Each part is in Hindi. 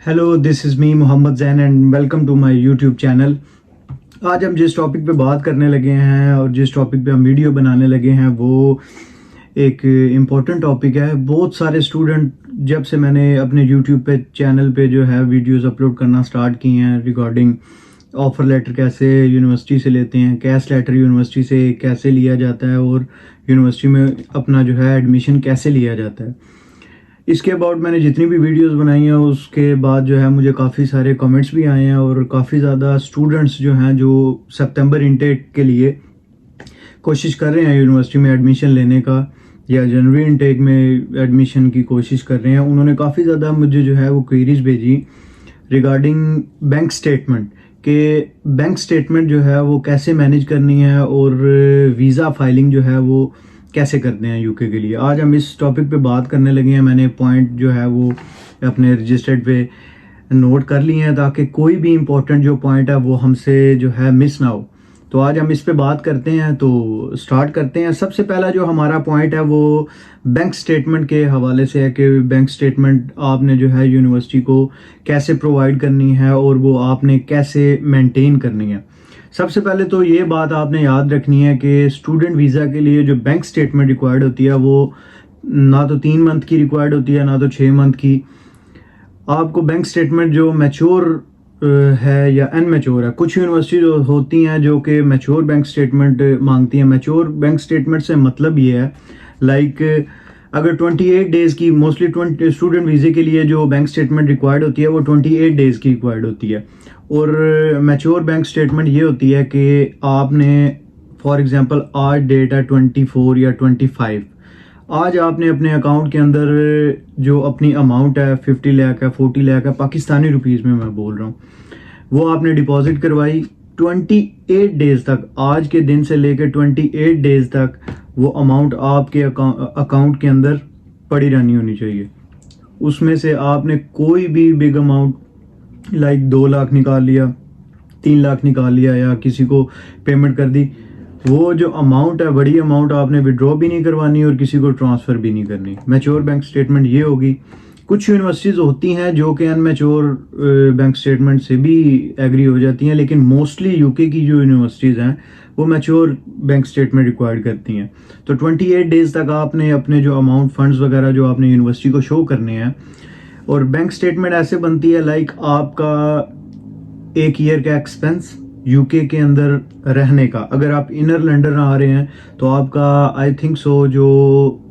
Hello, this is me Mohammad Zain and welcome to my YouTube channel. आज हम जिस टॉपिक पे बात करने लगे हैं और जिस टॉपिक पे हम वीडियो बनाने लगे हैं वो एक इम्पोर्टेंट टॉपिक है। बहुत सारे स्टूडेंट जब से मैंने अपने यूट्यूब पे चैनल पे जो है वीडियोस अपलोड करना स्टार्ट किए हैं रिगार्डिंग ऑफ़र लेटर कैसे यूनिवर्सिटी से लेते हैं, कैश लेटर यूनिवर्सिटी से कैसे लिया जाता है और यूनिवर्सिटी में अपना जो है एडमिशन कैसे लिया जाता है, इसके अबाउट मैंने जितनी भी वीडियोस बनाई हैं उसके बाद जो है मुझे काफ़ी सारे कमेंट्स भी आए हैं और काफ़ी ज़्यादा स्टूडेंट्स जो हैं जो सितंबर इनटेक के लिए कोशिश कर रहे हैं यूनिवर्सिटी में एडमिशन लेने का या जनवरी इनटेक में एडमिशन की कोशिश कर रहे हैं, उन्होंने काफ़ी ज़्यादा मुझे जो है वो क्वेरीज भेजी रिगार्डिंग बैंक स्टेटमेंट के बैंक स्टेटमेंट जो है वो कैसे मैनेज करनी है और वीज़ा फाइलिंग जो है वो कैसे करते हैं यूके के लिए। आज हम इस टॉपिक पे बात करने लगे हैं। मैंने पॉइंट जो है वो अपने रजिस्टर्ड पे नोट कर लिए हैं ताकि कोई भी इम्पोर्टेंट जो पॉइंट है वो हमसे जो है मिस ना हो। तो आज हम इस पे बात करते हैं, तो स्टार्ट करते हैं। सबसे पहला जो हमारा पॉइंट है वो बैंक स्टेटमेंट के हवाले से है कि बैंक स्टेटमेंट आपने जो है यूनिवर्सिटी को कैसे प्रोवाइड करनी है और वो आपने कैसे मेंटेन करनी है। सबसे पहले तो ये बात आपने याद रखनी है कि स्टूडेंट वीज़ा के लिए जो बैंक स्टेटमेंट रिक्वायर्ड होती है वो ना तो 3 मंथ की रिक्वायर्ड होती है ना तो 6 मंथ की। आपको बैंक स्टेटमेंट जो मैच्योर है या अनमैच्योर है, कुछ यूनिवर्सिटी जो होती हैं जो कि मैच्योर बैंक स्टेटमेंट मांगती हैं। मैच्योर बैंक स्टेटमेंट से मतलब ये है लाइक अगर 28 डेज़ की मोस्टली स्टूडेंट वीज़े के लिए जो बैंक स्टेटमेंट रिक्वायर्ड होती है वो 28 डेज़ की रिक्वायर्ड होती है। और मैच्योर बैंक स्टेटमेंट ये होती है कि आपने फॉर एग्जांपल आज डेट है 24 या 25, आज आपने अपने अकाउंट के अंदर जो अपनी अमाउंट है 50 लाख है 40 लाख है, पाकिस्तानी रुपीज़ में मैं बोल रहा हूँ, वो आपने डिपॉजिट करवाई। 28 डेज़ तक, आज के दिन से लेकर 28 डेज़ तक वो अमाउंट आपके अकाउंट के अंदर पड़ी रहनी होनी चाहिए। उसमें से आपने कोई भी बिग अमाउंट लाइक 2 लाख निकाल लिया, 3 लाख निकाल लिया या किसी को पेमेंट कर दी, वो जो अमाउंट है बड़ी अमाउंट आपने विड्रॉ भी नहीं करवानी और किसी को ट्रांसफ़र भी नहीं करनी। मैच्योर बैंक स्टेटमेंट ये होगी। कुछ यूनिवर्सिटीज़ होती हैं जो कि अनमैच्योर बैंक स्टेटमेंट से भी एग्री हो जाती हैं, लेकिन मोस्टली यूके की जो यूनिवर्सिटीज़ हैं वो मैच्योर बैंक स्टेटमेंट रिक्वायर्ड करती हैं। तो 28 डेज़ तक आपने अपने जो अमाउंट फंड्स वगैरह जो आपने यूनिवर्सिटी को शो करने हैं। और बैंक स्टेटमेंट ऐसे बनती है लाइक आपका 1 ईयर का एक्सपेंस यूके के अंदर रहने का। अगर आप इनर लंदन आ रहे हैं तो आपका आई थिंक सो जो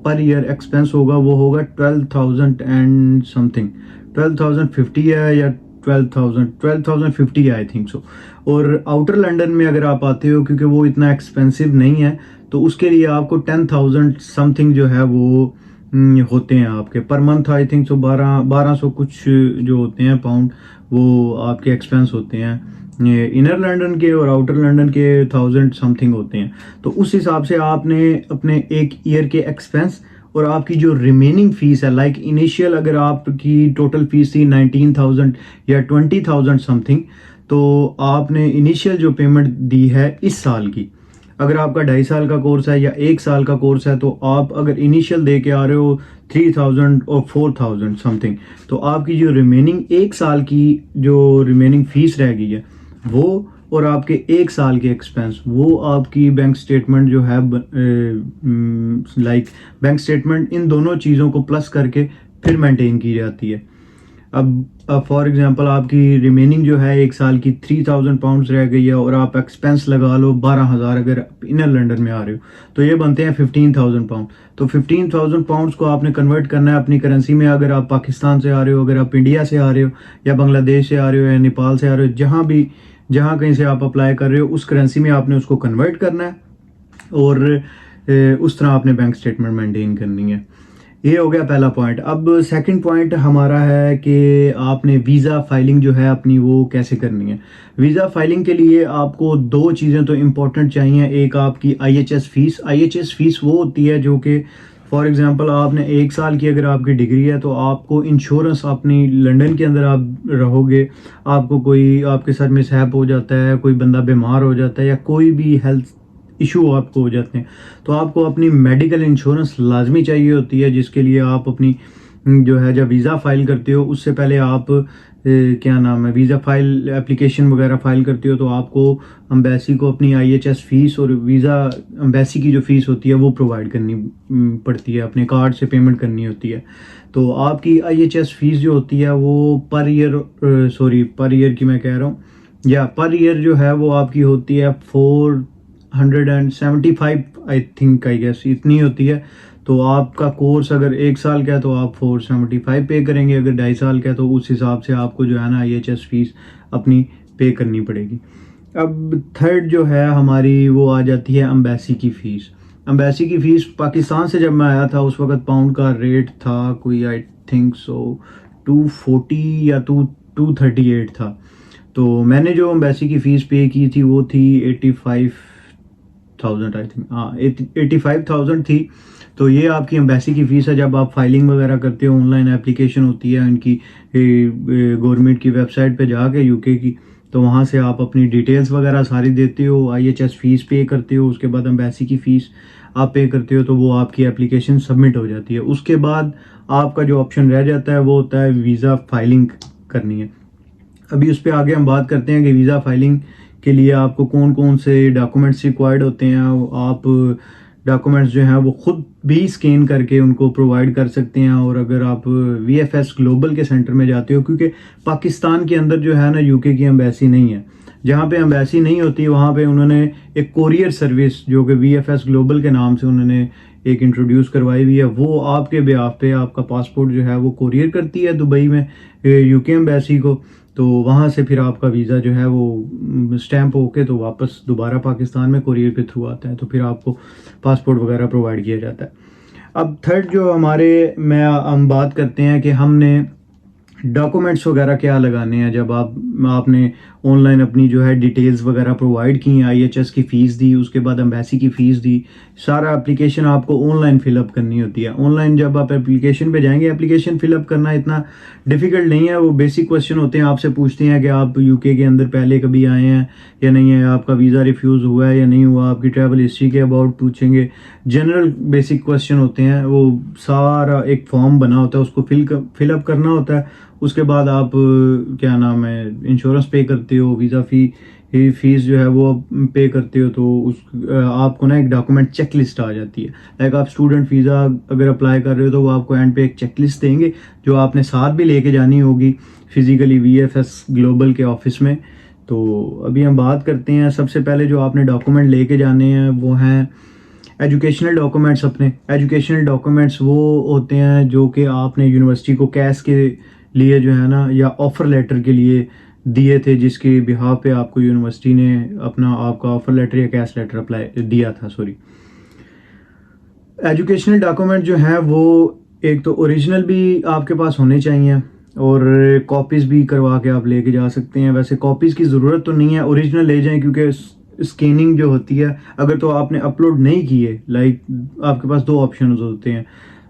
पर ईयर एक्सपेंस होगा वो होगा 12,000 एंड समथिंग, 12,050 है या 12,050 है आई थिंक सो। और आउटर लंदन में अगर आप आते हो क्योंकि वो इतना एक्सपेंसिव नहीं है तो उसके लिए आपको 10,000 समथिंग जो है वो होते हैं आपके per month. I think so 1200 कुछ जो होते हैं पाउंड वो आपके एक्सपेंस होते हैं। ये इनर लंदन के और आउटर लंदन के 1000 समथिंग होते हैं। तो उस हिसाब से आपने अपने 1 ईयर के एक्सपेंस और आपकी जो रिमेनिंग फीस है लाइक इनिशियल अगर आपकी टोटल फीस थी 19,000 या 20,000 समथिंग, तो आपने इनिशियल जो पेमेंट दी है इस साल की, अगर आपका 2.5 साल का कोर्स है या 1 साल का कोर्स है तो आप अगर इनिशियल दे के आ रहे हो 3,000 और 4,000 समथिंग, तो आपकी जो रिमेनिंग 1 साल की जो रिमेनिंग फीस रह गई है वो और आपके 1 साल के एक्सपेंस वो आपकी बैंक स्टेटमेंट जो है लाइक बैंक स्टेटमेंट इन दोनों चीज़ों को प्लस करके फिर मेंटेन की जाती है। अब फॉर एग्जांपल आपकी रिमेनिंग जो है 1 साल की 3,000 पाउंड्स रह गई है और आप एक्सपेंस लगा लो 12,000 अगर इनर लंदन में आ रहे हो तो ये बनते हैं 15,000 पाउंड। तो 15,000 पाउंड्स को आपने कन्वर्ट करना है अपनी करेंसी में। अगर आप पाकिस्तान से आ रहे हो, अगर आप इंडिया से आ रहे हो या बांग्लादेश से आ रहे हो या नेपाल से आ रहे हो, जहाँ कहीं से आप अप्लाई कर रहे हो उस करेंसी में आपने उसको कन्वर्ट करना है और उस तरह आपने बैंक स्टेटमेंट मेंटेन करनी है। ये हो गया पहला पॉइंट। अब सेकंड पॉइंट हमारा है कि आपने वीज़ा फाइलिंग जो है अपनी वो कैसे करनी है। वीज़ा फाइलिंग के लिए आपको 2 चीज़ें तो इम्पोर्टेंट चाहिए। एक आपकी IHS फीस। IHS फीस वो होती है जो कि फॉर एग्जांपल आपने 1 साल की अगर आपकी डिग्री है तो आपको इंश्योरेंस अपनी लंदन के अंदर आप रहोगे, आपको कोई आपके साथ मिसहैप हो जाता है, कोई बंदा बीमार हो जाता है या कोई भी हेल्थ इशू आपको हो जाते हैं तो आपको अपनी मेडिकल इंश्योरेंस लाजमी चाहिए होती है, जिसके लिए आप अपनी जो है जब वीज़ा फ़ाइल करते हो उससे पहले आप क्या नाम है वीज़ा फ़ाइल एप्लीकेशन वगैरह फ़ाइल करते हो तो आपको एम्बेसी को अपनी IHS फ़ीस और वीज़ा एम्बेसी की जो फ़ीस होती है वो प्रोवाइड करनी पड़ती है, अपने कार्ड से पेमेंट करनी होती है। तो आपकी IHS फ़ीस जो होती है वो पर ईयर की मैं कह रहा हूँ, या पर ईयर जो है वो आपकी होती है 475 आई थिंक, आई गेस इतनी होती है। तो आपका कोर्स अगर 1 साल का है तो आप 475 पे करेंगे, अगर 2.5 साल का है तो उस हिसाब से आपको जो है ना IHS फीस अपनी पे करनी पड़ेगी। अब थर्ड जो है हमारी वो आ जाती है एम्बेसी की फ़ीस। एम्बेसी की फ़ीस पाकिस्तान से जब मैं आया था उस वक्त पाउंड का रेट था कोई आई थिंक सो 240 या 238 था। तो मैंने जो एम्बेसी की फ़ीस पे की थी वो थी 85,000 आई थिंक, हाँ 85,000 थी। तो ये आपकी एम्बेसी की फ़ीस है। जब आप फाइलिंग वगैरह करते हो, ऑनलाइन एप्लीकेशन होती है इनकी गवर्नमेंट की वेबसाइट पे जाके यूके की, तो वहाँ से आप अपनी डिटेल्स वगैरह सारी देते हो, IHS फ़ीस पे करते हो, उसके बाद एम्बेसी की फ़ीस आप पे करते हो, तो वो आपकी एप्लीकेशन सबमिट हो जाती है। उसके बाद आपका जो ऑप्शन रह जाता है वो होता है वीज़ा फाइलिंग करनी है। अभी उस पर आगे हम बात करते हैं कि वीज़ा फाइलिंग के लिए आपको कौन कौन से डॉक्यूमेंट्स रिक्वायर्ड होते हैं। आप डॉक्यूमेंट्स जो हैं वो खुद भी स्कैन करके उनको प्रोवाइड कर सकते हैं। और अगर आप VFS ग्लोबल के सेंटर में जाते हो, क्योंकि पाकिस्तान के अंदर जो है ना यूके की एम्बेसी नहीं है, जहाँ पे एम्बेसी नहीं होती वहाँ पे उन्होंने एक कोरियर सर्विस जो कि VFS ग्लोबल के नाम से उन्होंने एक इंट्रोड्यूस करवाई हुई है। वो आपके बेहाफ पे आपका पासपोर्ट जो है वो कोरियर करती है दुबई में यूके एम्बेसी को। तो वहाँ से फिर आपका वीज़ा जो है वो स्टैंप होके तो वापस दोबारा पाकिस्तान में कोरियर के थ्रू आता है, तो फिर आपको पासपोर्ट वगैरह प्रोवाइड किया जाता है। अब थर्ड जो हम बात करते हैं कि हमने डॉक्यूमेंट्स वगैरह क्या लगाने हैं। जब आपने ऑनलाइन अपनी जो है डिटेल्स वगैरह प्रोवाइड की, IHS की फ़ीस दी, उसके बाद एम्बेसी की फ़ीस दी, सारा एप्लीकेशन आपको ऑनलाइन फिलअप करनी होती है। ऑनलाइन जब आप एप्लीकेशन पे जाएंगे, एप्लीकेशन फिलअप करना इतना डिफ़िकल्ट नहीं है। वो बेसिक क्वेश्चन होते हैं, आपसे पूछते हैं कि आप यूके के अंदर पहले कभी आए हैं या नहीं है, आपका वीज़ा रिफ्यूज़ हुआ है या नहीं हुआ, आपकी ट्रैवल हिस्ट्री के अबाउट पूछेंगे। जनरल बेसिक क्वेश्चन होते हैं, वो सारा एक फॉर्म बना होता है, उसको फिलअप करना होता है। उसके बाद आप क्या नाम है इंश्योरेंस पे करते हो, वीज़ा फीस जो है वो पे करते हो, तो आपको ना एक डॉक्यूमेंट चेक लिस्ट आ जाती है। लाइक आप स्टूडेंट वीज़ा अगर अप्लाई कर रहे हो तो वो आपको एंड पे एक चेक लिस्ट देंगे जो आपने साथ भी लेके जानी होगी फिजिकली VFS ग्लोबल के ऑफिस में। तो अभी हम बात करते हैं, सबसे पहले जो आपने डॉक्यूमेंट लेके जाने हैं वो हैं एजुकेशनल डॉक्यूमेंट्स। अपने एजुकेशनल डॉक्यूमेंट्स वो होते हैं जो कि आपने यूनिवर्सिटी को कैश के लिए जो है ना, या ऑफ़र लेटर के लिए दिए थे, जिसके बिहाफ पे आपको यूनिवर्सिटी ने अपना आपका ऑफ़र लेटर या कैश लेटर अप्लाई दिया था। एजुकेशनल डॉक्यूमेंट जो हैं वो एक तो ओरिजिनल भी आपके पास होने चाहिए और कॉपीज़ भी करवा के आप लेके जा सकते हैं। वैसे कॉपीज़ की ज़रूरत तो नहीं है, ओरिजिनल ले जाएं, क्योंकि स्कैनिंग जो होती है, अगर तो आपने अपलोड नहीं किए, लाइक आपके पास दो ऑप्शन होते हैं।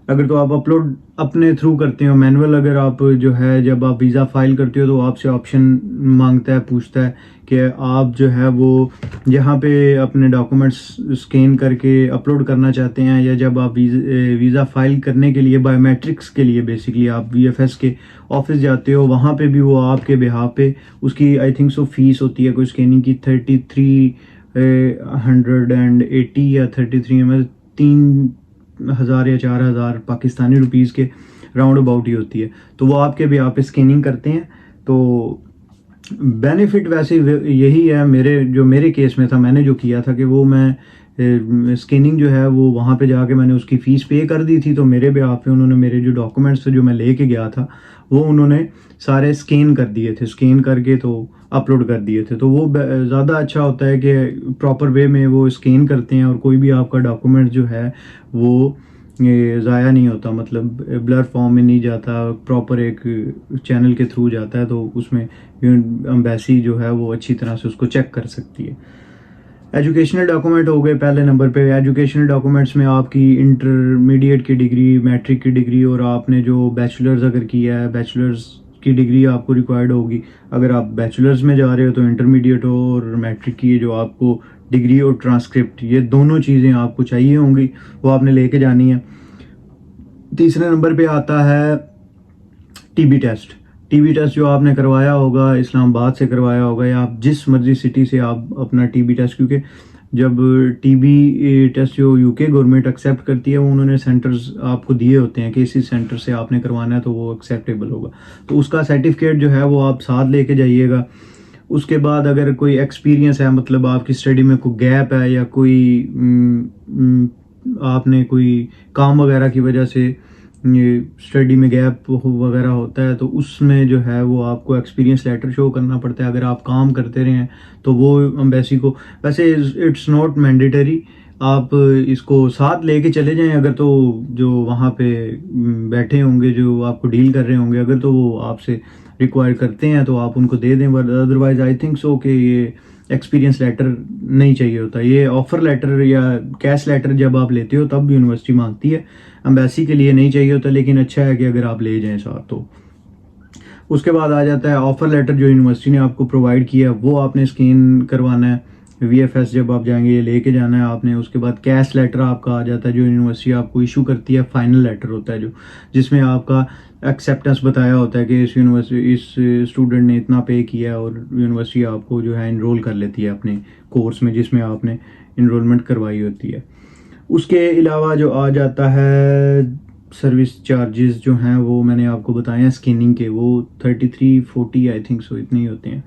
अगर तो आप अपलोड अपने थ्रू करते हो मैनुअल, अगर आप जो है जब आप वीज़ा फाइल करते हो तो आपसे ऑप्शन मांगता है, पूछता है कि आप जो है वो यहाँ पे अपने डॉक्यूमेंट्स स्कैन करके अपलोड करना चाहते हैं, या जब आप वीज़ा फाइल करने के लिए बायोमेट्रिक्स के लिए बेसिकली आप VFS के ऑफिस जाते हो, वहाँ पे भी वो आपके बिहाफ पे उसकी आई थिंक सो फीस होती है कोई स्कैनिंग की 3380 या 33 मतलब 3,000 या 4,000 पाकिस्तानी रुपीज़ के राउंड अबाउट ही होती है। तो वो आपके भी आप स्कैनिंग करते हैं। तो बेनिफिट वैसे यही है, मेरे केस में था, मैंने जो किया था कि वो मैं स्कैनिंग जो है वो वहाँ पे जाके मैंने उसकी फ़ीस पे कर दी थी। तो मेरे बिहाफ पे उन्होंने मेरे जो डॉक्यूमेंट्स जो मैं लेके गया था वो उन्होंने सारे स्कैन कर दिए थे, स्कैन करके तो अपलोड कर दिए थे। तो वो ज़्यादा अच्छा होता है कि प्रॉपर वे में वो स्कैन करते हैं और कोई भी आपका डॉक्यूमेंट जो है वो ज़ाया नहीं होता, मतलब ब्लर फॉर्म में नहीं जाता, प्रॉपर एक चैनल के थ्रू जाता है। तो उसमें एम्बेसी जो है वो अच्छी तरह से उसको चेक कर सकती है। एजुकेशनल डॉक्यूमेंट हो गए पहले नंबर पे। एजुकेशनल डॉक्यूमेंट्स में आपकी इंटरमीडिएट की डिग्री, मैट्रिक की डिग्री, और आपने जो बैचलर्स अगर किया है, बैचलर्स की डिग्री आपको रिक्वायर्ड होगी। अगर आप बैचलर्स में जा रहे हो तो इंटरमीडिएट हो, और मैट्रिक की जो आपको डिग्री और ट्रांसक्रिप्ट, ये दोनों चीज़ें आपको चाहिए होंगी, वो आपने लेके जानी है। तीसरे नंबर पे आता है टीबी टेस्ट जो आपने करवाया होगा, इस्लामाबाद से करवाया होगा या आप जिस मर्जी सिटी से आप अपना टीबी टेस्ट, क्योंकि जब टीबी टेस्ट जो यूके गवर्नमेंट एक्सेप्ट करती है, वो उन्होंने सेंटर्स आपको दिए होते हैं कि इसी सेंटर से आपने करवाना है तो वो एक्सेप्टेबल होगा। तो उसका सर्टिफिकेट जो है वो आप साथ लेके जाइएगा। उसके बाद अगर कोई एक्सपीरियंस है, मतलब आपकी स्टडी में कोई गैप है या कोई आपने कोई काम वगैरह की वजह से ये स्टडी में गैप वगैरह होता है, तो उसमें जो है वो आपको एक्सपीरियंस लेटर शो करना पड़ता है। अगर आप काम करते रहे हैं तो वो एम्बेसी को, वैसे इट्स नॉट मैंडेटरी, आप इसको साथ लेके चले जाएं। अगर तो जो वहाँ पे बैठे होंगे, जो आपको डील कर रहे होंगे, अगर तो वो आपसे रिक्वायर करते हैं तो आप उनको दे दें, but otherwise I think so कि ये एक्सपीरियंस लेटर नहीं चाहिए होता। ये ऑफर लेटर या कैश लेटर जब आप लेते हो तब यूनिवर्सिटी मांगती है, एम्बेसी के लिए नहीं चाहिए होता, लेकिन अच्छा है कि अगर आप ले जाएं साथ। तो उसके बाद आ जाता है ऑफर लेटर जो यूनिवर्सिटी ने आपको प्रोवाइड किया, वो आपने स्कैन करवाना है। वीएफएस जब आप जाएंगे ये लेके जाना है आपने। उसके बाद कैश लेटर आपका आ जाता है जो यूनिवर्सिटी आपको इशू करती है। फाइनल लेटर होता है जो, जिसमें आपका एक्सेप्टेंस बताया होता है कि इस यूनिवर्सिटी, इस स्टूडेंट ने इतना पे किया है, और यूनिवर्सिटी आपको जो है इनरोल कर लेती है अपने कोर्स में जिसमें आपने इनरोलमेंट करवाई होती है। उसके अलावा जो आ जाता है सर्विस चार्जेस जो हैं वो मैंने आपको बताए हैं स्कैनिंग के, वो 33-40 आई थिंक सो इतने ही होते हैं।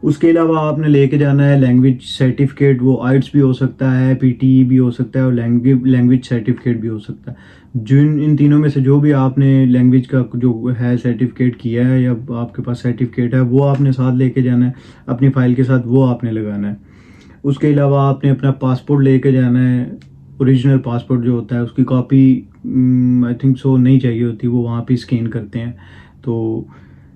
उसके अलावा आपने लेके जाना है लैंग्वेज सर्टिफिकेट, वो आइट्स भी हो सकता है, पीटीई भी हो सकता है, और लैंग्वेज सर्टिफिकेट भी हो सकता है। जिन इन तीनों में से जो भी आपने लैंग्वेज का जो है सर्टिफिकेट किया है या आपके पास सर्टिफिकेट है, वो आपने साथ लेके जाना है अपनी फ़ाइल के साथ, वो आपने लगाना है। उसके अलावा आपने अपना पासपोर्ट लेके जाना है। ओरिजिनल पासपोर्ट जो होता है उसकी कॉपी आई थिंक सो नहीं चाहिए होती, वो वहाँ पे स्कैन करते हैं। तो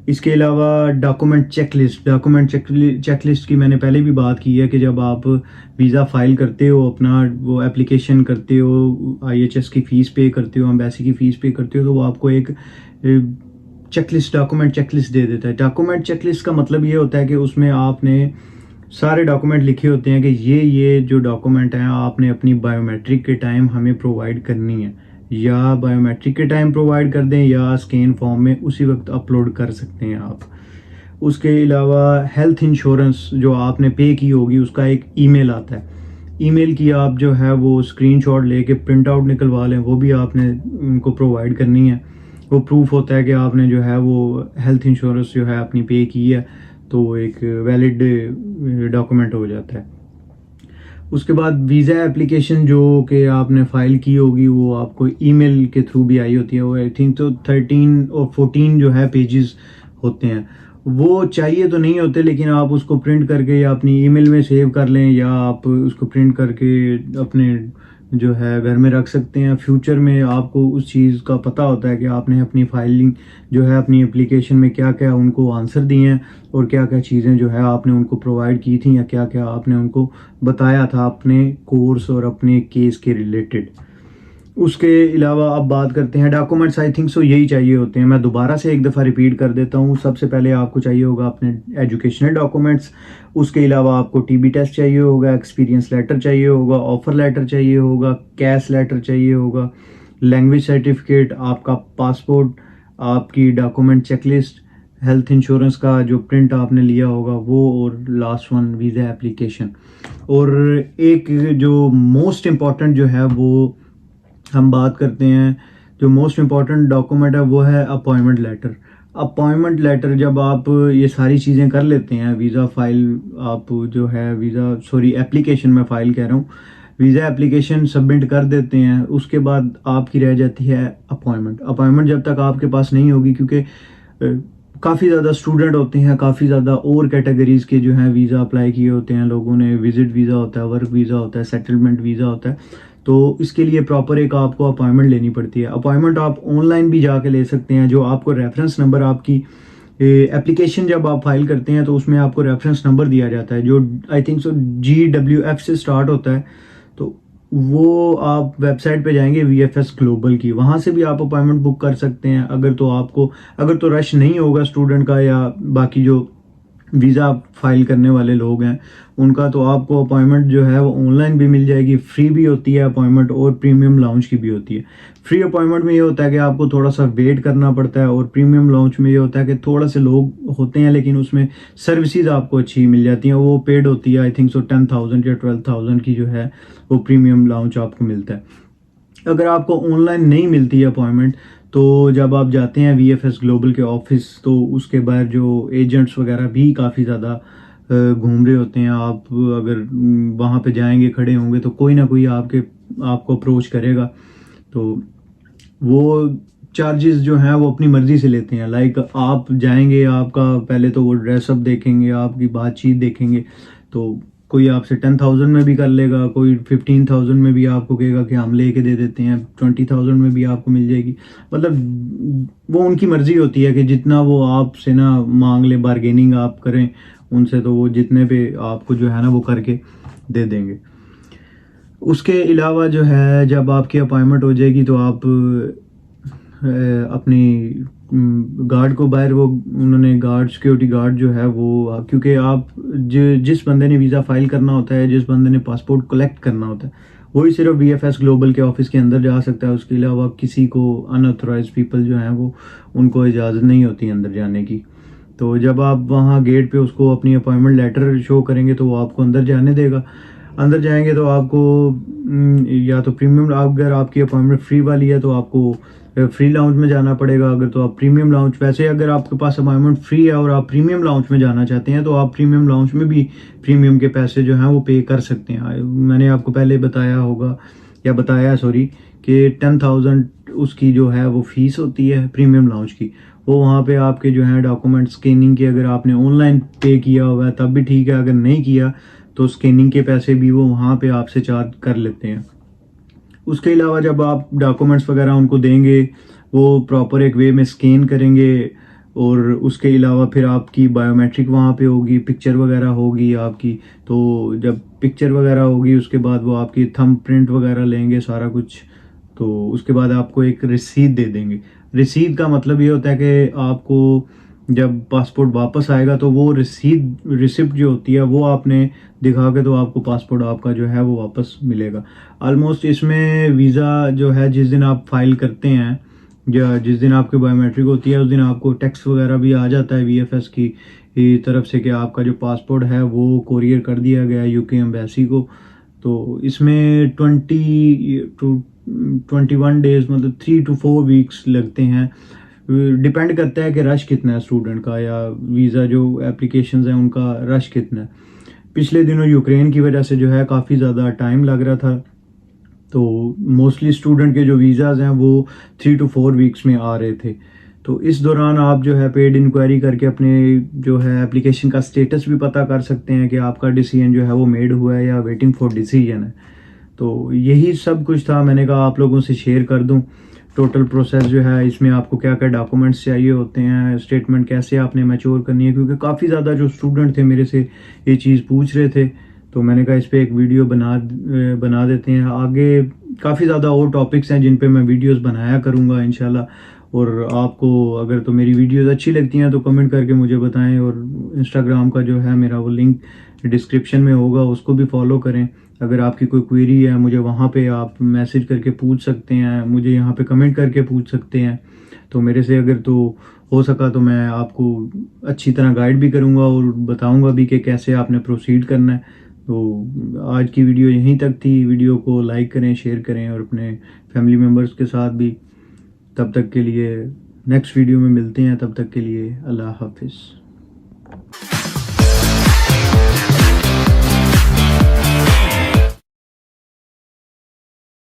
इसके अलावा डॉक्यूमेंट चेकलिस्ट की मैंने पहले भी बात की है कि जब आप वीज़ा फाइल करते हो, अपना वो एप्लीकेशन करते हो, आईएचएस की फ़ीस पे करते हो, एम्बेसी की फ़ीस पे करते हो, तो वो आपको एक डॉक्यूमेंट चेकलिस्ट दे देता है। डॉक्यूमेंट चेकलिस्ट का मतलब ये होता है कि उसमें आपने सारे डॉक्यूमेंट लिखे होते हैं कि ये जो डॉक्यूमेंट हैं आपने अपनी बायोमेट्रिक के टाइम हमें प्रोवाइड करनी है, या बायोमेट्रिक के टाइम प्रोवाइड कर दें या स्कैन फॉर्म में उसी वक्त अपलोड कर सकते हैं आप। उसके अलावा हेल्थ इंश्योरेंस जो आपने पे की होगी उसका एक ईमेल आता है। ईमेल की आप जो है वो स्क्रीनशॉट लेके प्रिंट आउट निकलवा लें, वो भी आपने उनको प्रोवाइड करनी है। वो प्रूफ होता है कि आपने जो है वो हेल्थ इंश्योरेंस जो है अपनी पे की है, तो वो एक वैलिड डॉक्यूमेंट हो जाता है। उसके बाद वीज़ा एप्लीकेशन जो कि आपने फ़ाइल की होगी वो आपको ईमेल के थ्रू भी आई होती है। वो आई थिंक तो 13 और 14 जो है पेजेस होते हैं, वो चाहिए तो नहीं होते, लेकिन आप उसको प्रिंट करके या अपनी ईमेल में सेव कर लें, या आप उसको प्रिंट करके अपने जो है घर में रख सकते हैं। फ्यूचर में आपको उस चीज़ का पता होता है कि आपने अपनी फाइलिंग जो है अपनी एप्लीकेशन में क्या क्या उनको आंसर दिए हैं, और क्या क्या चीज़ें जो है आपने उनको प्रोवाइड की थी, या क्या क्या आपने उनको बताया था अपने कोर्स और अपने केस के रिलेटेड। उसके अलावा अब बात करते हैं डॉक्यूमेंट्स। आई थिंक सो यही चाहिए होते हैं। मैं दोबारा से एक दफ़ा रिपीट कर देता हूँ। सबसे पहले आपको चाहिए होगा अपने एजुकेशनल डॉक्यूमेंट्स। उसके अलावा आपको टीबी टेस्ट चाहिए होगा, एक्सपीरियंस लेटर चाहिए होगा, ऑफर लेटर चाहिए होगा, कैश लेटर चाहिए होगा, लैंग्वेज सर्टिफिकेट, आपका पासपोर्ट, आपकी डॉक्यूमेंट चेकलिस्ट, हेल्थ इंश्योरेंस का जो प्रिंट आपने लिया होगा वो, और लास्ट वन वीज़ा एप्लीकेशन। और एक जो मोस्ट इम्पॉर्टेंट जो है वो हम बात करते हैं, जो मोस्ट इम्पॉर्टेंट डॉक्यूमेंट है वो है अपॉइंटमेंट लेटर। अपॉइंटमेंट लेटर जब आप ये सारी चीज़ें कर लेते हैं, वीज़ा फाइल आप जो है एप्लीकेशन में फ़ाइल कह रहा हूँ, वीज़ा एप्लीकेशन सबमिट कर देते हैं, उसके बाद आपकी रह जाती है अपॉइंटमेंट जब तक आपके पास नहीं होगी, क्योंकि काफ़ी ज़्यादा स्टूडेंट होते हैं, काफ़ी ज़्यादा और कैटेगरीज़ के जो हैं वीज़ा अप्लाई किए होते हैं लोगों ने। विजिट वीज़ा होता है, वर्क वीज़ा होता है, सेटलमेंट वीज़ा होता है। तो इसके लिए प्रॉपर एक आपको अपॉइंटमेंट लेनी पड़ती है। अपॉइंटमेंट आप ऑनलाइन भी जाके ले सकते हैं। जो आपको रेफरेंस नंबर, आपकी एप्लीकेशन जब आप फाइल करते हैं तो उसमें आपको रेफरेंस नंबर दिया जाता है जो आई थिंक सो GWF से स्टार्ट होता है। तो वो आप वेबसाइट पे जाएंगे VFS ग्लोबल की, वहाँ से भी आप अपॉइंटमेंट बुक कर सकते हैं। अगर तो रश नहीं होगा स्टूडेंट का या बाकी जो वीज़ा फाइल करने वाले लोग हैं उनका तो आपको अपॉइंटमेंट जो है वो ऑनलाइन भी मिल जाएगी, फ्री भी होती है अपॉइंटमेंट और प्रीमियम लाउंज की भी होती है। फ्री अपॉइंटमेंट में ये होता है कि आपको थोड़ा सा वेट करना पड़ता है और प्रीमियम लाउंज में ये होता है कि थोड़ा से लोग होते हैं लेकिन उसमें सर्विसेज आपको अच्छी मिल जाती हैं। वो पेड होती है आई थिंक सो 10,000 या 12,000 की जो है वो प्रीमियम लाउंज आपको मिलता है। अगर आपको ऑनलाइन नहीं मिलती है अपॉइंटमेंट तो जब आप जाते हैं VFS ग्लोबल के ऑफिस तो उसके बाहर जो एजेंट्स वगैरह भी काफ़ी ज़्यादा घूम रहे होते हैं। आप अगर वहाँ पे जाएंगे खड़े होंगे तो कोई ना कोई आपको अप्रोच करेगा। तो वो चार्जेस जो हैं वो अपनी मर्ज़ी से लेते हैं। लाइक आप जाएंगे, आपका पहले तो वो ड्रेसअप देखेंगे, आपकी बातचीत देखेंगे। तो कोई आपसे 10,000 में भी कर लेगा, कोई 15,000 में भी आपको कहेगा कि हम लेके दे देते हैं, 20,000 में भी आपको मिल जाएगी। मतलब वो उनकी मर्ज़ी होती है कि जितना वो आपसे ना मांग ले, बार्गेनिंग आप करें उनसे तो वो जितने पे आपको जो है ना वो करके दे देंगे। उसके अलावा जो है जब आपकी अपॉइंटमेंट हो जाएगी तो आप अपनी गार्ड को बाहर वो उन्होंने गार्ड सिक्योरिटी गार्ड जो है वो, क्योंकि आप जिस बंदे ने वीज़ा फाइल करना होता है, जिस बंदे ने पासपोर्ट कलेक्ट करना होता है, वही सिर्फ VFS ग्लोबल के ऑफिस के अंदर जा सकता है। उसके अलावा किसी को अनऑथराइज पीपल जो हैं वो उनको इजाज़त नहीं होती अंदर जाने की। तो जब आप वहाँ गेट पे उसको अपनी अपॉइंटमेंट लेटर शो करेंगे तो वो आपको अंदर जाने देगा। अंदर जाएंगे तो आपको या तो प्रीमियम, अगर आपकी अपॉइंटमेंट फ्री वाली है तो आपको फ्री लाउंज में जाना पड़ेगा। अगर तो आप प्रीमियम लाउंज, वैसे अगर आपके पास अपॉइंटमेंट फ्री है और आप प्रीमियम लाउंज में जाना चाहते हैं तो आप प्रीमियम लाउंज में भी प्रीमियम के पैसे जो हैं वो पे कर सकते हैं। मैंने आपको पहले बताया होगा या बताया सॉरी कि 10,000 उसकी जो है वो फीस होती है प्रीमियम लाउंज की। वो वहाँ पे आपके जो है डॉक्यूमेंट स्कैनिंग की, अगर आपने ऑनलाइन पे किया हुआ है तब भी ठीक है, अगर नहीं किया तो स्कैनिंग के पैसे भी वो वहाँ पे आपसे चार्ज कर लेते हैं। उसके अलावा जब आप डॉक्यूमेंट्स वगैरह उनको देंगे वो प्रॉपर एक वे में स्कैन करेंगे और उसके अलावा फिर आपकी बायोमेट्रिक वहाँ पे होगी, पिक्चर वगैरह होगी आपकी। तो जब पिक्चर वगैरह होगी उसके बाद वो आपकी थंब प्रिंट वगैरह लेंगे सारा कुछ। तो उसके बाद आपको एक रिसीट दे देंगे। रिसीट का मतलब ये होता है कि आपको जब पासपोर्ट वापस आएगा तो वो रिसिप्ट जो होती है वो आपने दिखा के तो आपको पासपोर्ट आपका जो है वो वापस मिलेगा। ऑलमोस्ट इसमें वीज़ा जो है जिस दिन आप फाइल करते हैं या जिस दिन आपकी बायोमेट्रिक होती है उस दिन आपको टेक्स्ट वगैरह भी आ जाता है VFS की तरफ से कि आपका जो पासपोर्ट है वो कोरियर कर दिया गया है UK एम्बेसी को। तो इसमें 21 डेज मतलब 3 to 4 वीक्स लगते हैं। डिपेंड करता है कि रश कितना है स्टूडेंट का या वीज़ा जो एप्लीकेशंस हैं उनका रश कितना है। पिछले दिनों यूक्रेन की वजह से जो है काफ़ी ज़्यादा टाइम लग रहा था। तो मोस्टली स्टूडेंट के जो वीज़ाज़ हैं वो 3 to 4 वीक्स में आ रहे थे। तो इस दौरान आप जो है पेड इंक्वायरी करके अपने जो है एप्लीकेशन का स्टेटस भी पता कर सकते हैं कि आपका डिसीजन जो है वो मेड हुआ है या वेटिंग फॉर डिसीजन है। तो यही सब कुछ था, मैंने कहा आप लोगों से शेयर कर दूं टोटल प्रोसेस जो है, इसमें आपको क्या क्या डॉक्यूमेंट्स चाहिए होते हैं, स्टेटमेंट कैसे आपने मैच्योर करनी है, क्योंकि काफ़ी ज़्यादा जो स्टूडेंट थे मेरे से ये चीज़ पूछ रहे थे। तो मैंने कहा इस पर एक वीडियो बना देते हैं। आगे काफ़ी ज़्यादा और टॉपिक्स हैं जिन पे मैं वीडियोस बनाया करूँगा इंशाल्लाह। और आपको अगर तो मेरी वीडियोस अच्छी लगती हैं तो कमेंट करके मुझे बताएं और इंस्टाग्राम का जो है मेरा वो लिंक डिस्क्रिप्शन में होगा, उसको भी फॉलो करें। अगर आपकी कोई क्वेरी है मुझे वहाँ पे आप मैसेज करके पूछ सकते हैं, मुझे यहाँ पे कमेंट करके पूछ सकते हैं। तो मेरे से अगर तो हो सका तो मैं आपको अच्छी तरह गाइड भी करूँगा और बताऊँगा भी कि कैसे आपने प्रोसीड करना है। तो आज की वीडियो यहीं तक थी। वीडियो को लाइक करें, शेयर करें और अपने फैमिली मेम्बर्स के साथ भी। तब तक के लिए नेक्स्ट वीडियो में मिलते हैं, तब तक के लिए अल्लाह हाफिज़।